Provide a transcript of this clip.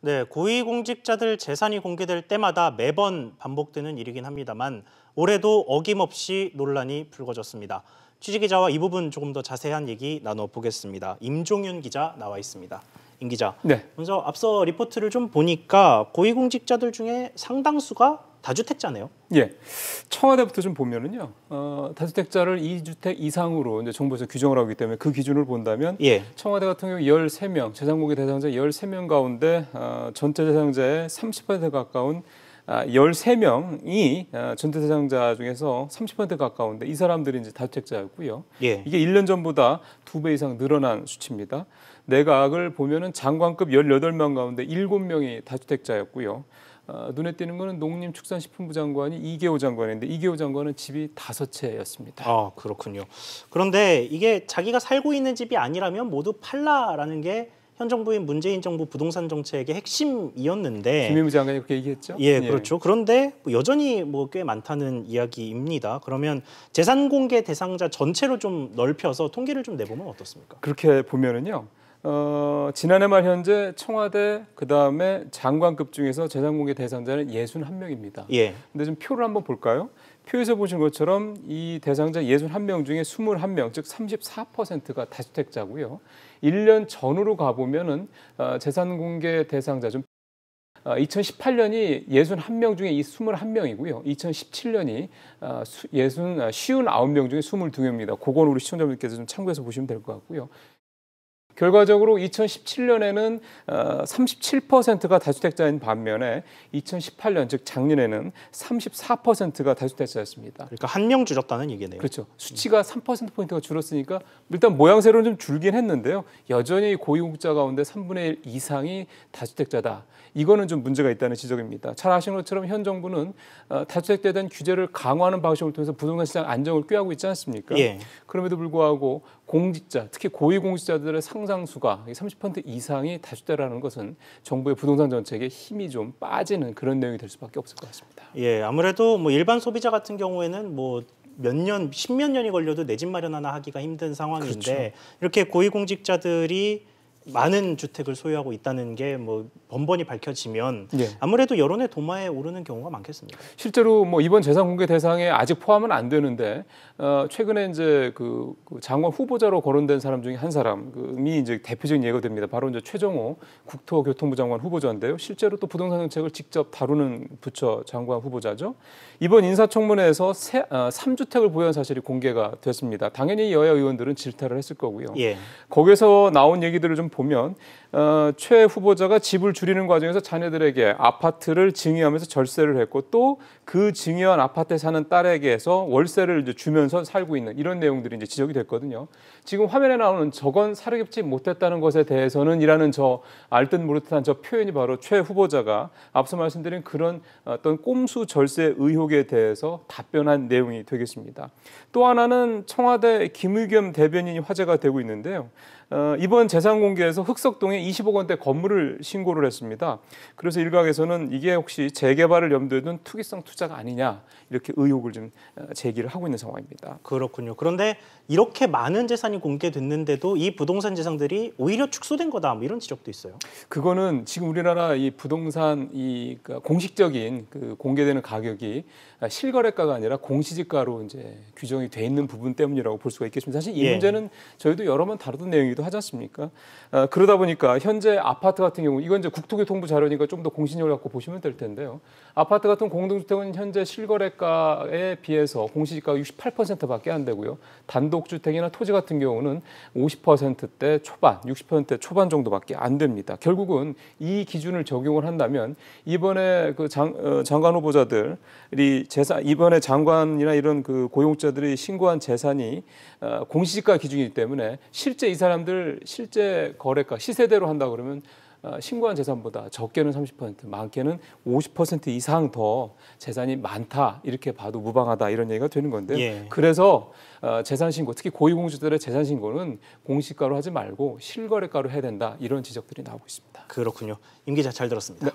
네, 고위공직자들 재산이 공개될 때마다 매번 반복되는 일이긴 합니다만 올해도 어김없이 논란이 불거졌습니다. 취재기자와 이 부분 조금 더 자세한 얘기 나눠보겠습니다. 임종윤 기자 나와 있습니다. 임 기자, 네. 먼저 앞서 리포트를 좀 보니까 고위공직자들 중에 상당수가 다주택자네요. 예, 청와대부터 좀 보면은요, 다주택자를 2주택 이상으로 이제 정부에서 규정을 하기 때문에 그 기준을 본다면, 예. 청와대 같은 경우 13명, 재산공개 대상자 13명 가운데 전체 대상자의 30% 가까운 13명이 전체 대상자 중에서 30% 가까운데 이 사람들이 이제 다주택자였고요. 예. 이게 1년 전보다 2배 이상 늘어난 수치입니다. 내각을 보면은 장관급 18명 가운데 7명이 다주택자였고요. 눈에 띄는 거는 농림축산식품부 장관이 이계호 장관인데 이계호 장관은 집이 5채였습니다. 아, 그렇군요. 그런데 이게 자기가 살고 있는 집이 아니라면 모두 팔라라는 게 현 정부인 문재인 정부 부동산 정책의 핵심이었는데 김의무 장관이 그렇게 얘기했죠? 예, 그렇죠. 그런데 여전히 꽤 많다는 이야기입니다. 그러면 재산 공개 대상자 전체로 좀 넓혀서 통계를 좀 내보면 어떻습니까? 그렇게 보면은요. 지난해 말 현재 청와대 그다음에 장관급 중에서 재산공개 대상자는 61명입니다. 예. 근데 좀 표를 한번 볼까요? 표에서 보신 것처럼 이 대상자 61명 중에 21명, 즉 34%가 다주택자고요. 1년 전으로 가보면은 재산공개 대상자 좀 2018년이 61명 중에 이 21명이고요. 2017년이 59명 중에 22명입니다. 그건 우리 시청자분들께서 좀 참고해서 보시면 될 것 같고요. 결과적으로 2017년에는 37%가 다주택자인 반면에 2018년 즉 작년에는 34%가 다주택자였습니다. 그러니까 한 명 줄었다는 얘기네요. 그렇죠. 수치가 3%포인트가 줄었으니까 일단 모양새로는 좀 줄긴 했는데요. 여전히 고위공직자 가운데 3분의 1 이상이 다주택자다. 이거는 좀 문제가 있다는 지적입니다. 잘 아시는 것처럼 현 정부는 다주택자에 대한 규제를 강화하는 방식을 통해서 부동산 시장 안정을 꾀하고 있지 않습니까? 예. 그럼에도 불구하고 공직자, 특히 고위공직자들의 상당수가 30% 이상이 다주택자라는 것은 정부의 부동산 정책에 힘이 좀 빠지는 그런 내용이 될 수밖에 없을 것 같습니다. 예, 아무래도 일반 소비자 같은 경우에는 몇 년, 10몇 년이 걸려도 내 집 마련 하나 하기가 힘든 상황인데 그렇죠. 이렇게 고위공직자들이 많은 주택을 소유하고 있다는 게 번번이 밝혀지면 예. 아무래도 여론의 도마에 오르는 경우가 많겠습니까? 실제로 이번 재산 공개 대상에 아직 포함은 안 되는데 최근에 이제 그 장관 후보자로 거론된 사람 중에 한 사람이 이제 대표적인 예가 됩니다. 바로 이제 최정호 국토교통부 장관 후보자인데요. 실제로 또 부동산 정책을 직접 다루는 부처 장관 후보자죠. 이번 인사청문회에서 3주택을 보유한 사실이 공개가 됐습니다. 당연히 여야 의원들은 질타를 했을 거고요. 예. 거기서 나온 얘기들을 좀 보면 최 후보자가 집을 줄이는 과정에서 자녀들에게 아파트를 증여하면서 절세를 했고 또 그 증여한 아파트에 사는 딸에게서 월세를 이제 주면서 살고 있는 이런 내용들이 이제 지적이 됐거든요. 지금 화면에 나오는 저건 사려잡지 못했다는 것에 대해서는 이라는 저 알듯 모르듯한 저 표현이 바로 최 후보자가 앞서 말씀드린 그런 어떤 꼼수 절세 의혹에 대해서 답변한 내용이 되겠습니다. 또 하나는 청와대 김의겸 대변인이 화제가 되고 있는데요. 이번 재산 공개에서 흑석동에 20억 원대 건물을 신고를 했습니다. 그래서 일각에서는 이게 혹시 재개발을 염두에 둔 투기성 투자가 아니냐 이렇게 의혹을 좀 제기를 하고 있는 상황입니다. 그렇군요. 그런데 이렇게 많은 재산이 공개됐는데도 이 부동산 재산들이 오히려 축소된 거다 이런 지적도 있어요. 그거는 지금 우리나라 이 부동산 공식적인 그 공개되는 가격이 실거래가가 아니라 공시지가로 이제 규정이 돼 있는 부분 때문이라고 볼 수가 있겠습니다. 사실 이 문제는 저희도 여러 번 다루던 내용이기도 하지 않습니까? 그러다 보니까 현재 아파트 같은 경우 이건 이제 국토교통부 자료니까 좀 더 공신력을 갖고 보시면 될 텐데요. 아파트 같은 공동주택은 현재 실거래가에 비해서 공시지가가 68%밖에 안 되고요. 단독주택이나 토지 같은 경우는 50%대 초반, 60%대 초반 정도밖에 안 됩니다. 결국은 이 기준을 적용을 한다면 이번에 그 장관 후보자들이 이번에 장관이나 이런 그 고용자들이 신고한 재산이 공시지가 기준이기 때문에 실제 이 사람들 실제 거래가 시세대로 한다 그러면 신고한 재산보다 적게는 30%, 많게는 50% 이상 더 재산이 많다 이렇게 봐도 무방하다 이런 얘기가 되는 건데요. 예. 그래서 재산 신고, 특히 고위공직자들의 재산 신고는 공시가로 하지 말고 실거래가로 해야 된다 이런 지적들이 나오고 있습니다. 그렇군요. 임 기자 잘 들었습니다. 네.